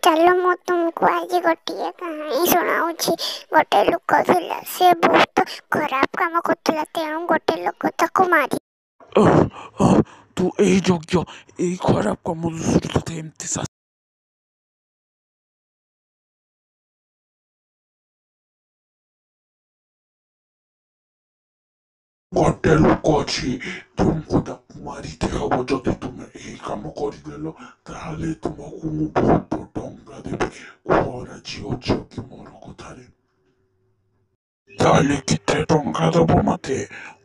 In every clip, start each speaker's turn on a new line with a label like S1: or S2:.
S1: चलो मु तुमको आज गोटे कहानी सुनाऊँगी। गोटे लोक थिला से बहुत खराब काम करथिला तेणु गोटे लोक ताको मारी।
S2: तू यही योग्य यही खराब कम तोते एमती गोटे लोक अच्छी तुमको ताकू मारी हम जदि तुम यही कम करदेल ताहले तुमको मु बहुत टंका देवी कुह राजी अच्छ कि मोर कथार ताहले केते टंका दब मते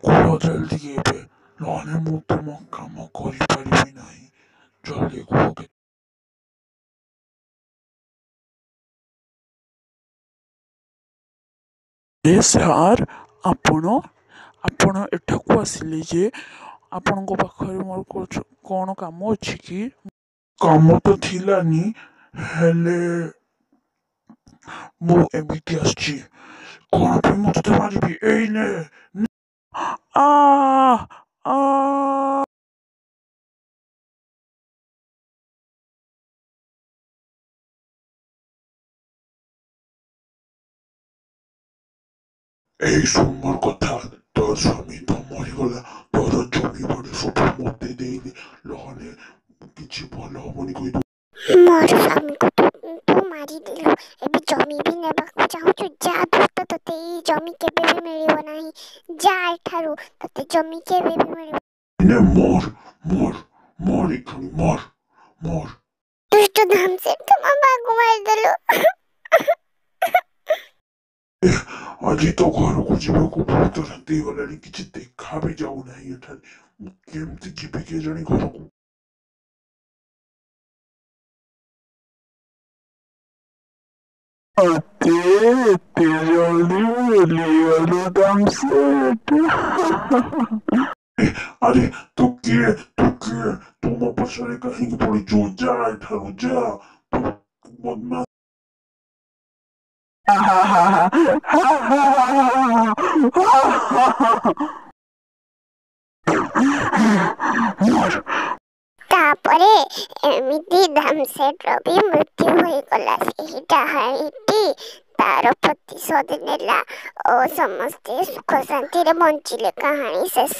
S2: कुह जल्दी केबे नहले मु तुम काम करि परिबि नाही जल्दी कुह के सार आपण आपण एठाकू आसिले जे आपण पाखरे मोर कौन काम अच्छी कि काम तो थिलानी हेले मु एमिति आछि कौन पे मु तते मारिबि एइने आ आ এই শুন মোর কথা তোর স্বামী তো মরিগলা তোর জমি বাড়ি সব মতে দেইলে লহলে কিছু ভালো হবনি কই
S1: मोर स्वामी को तू मारी देलु एबे जमी भी नेबा को चाहूछु जा दुष्ट तते ई जमी केबे भी मिलिबो नाही जा एठारु तते जमी केबे भी मिलिबो
S2: ने मोर मोर मोर इखनी मोर मोर
S1: दुष्ट धाम से तुम बागु मार देलु।
S2: আজি তো ঘরକୁ ଯିବାକୁ ବହୁତ ରାତି ହେଇଗଲାଣି କିଛି ଦେଖା ବି ଯାଉନାହିଁ ଏଠାରେ ମୁଁ କେମିତି ଯିବି କେଜାଣି ଘରକୁ अते इतने जल्दी मिलिगलु तामसेठ अरे तू तू मो पछरे कहीं पड़ी जा एठारु जा तू बदमाश
S1: तापरे एमिति धामसेठ भी मृत्यु होई गला सेही डाहाणीटी तार प्रतिशोध नेला और समस्ते सुख शांति रे बंचिले कहानी शेष।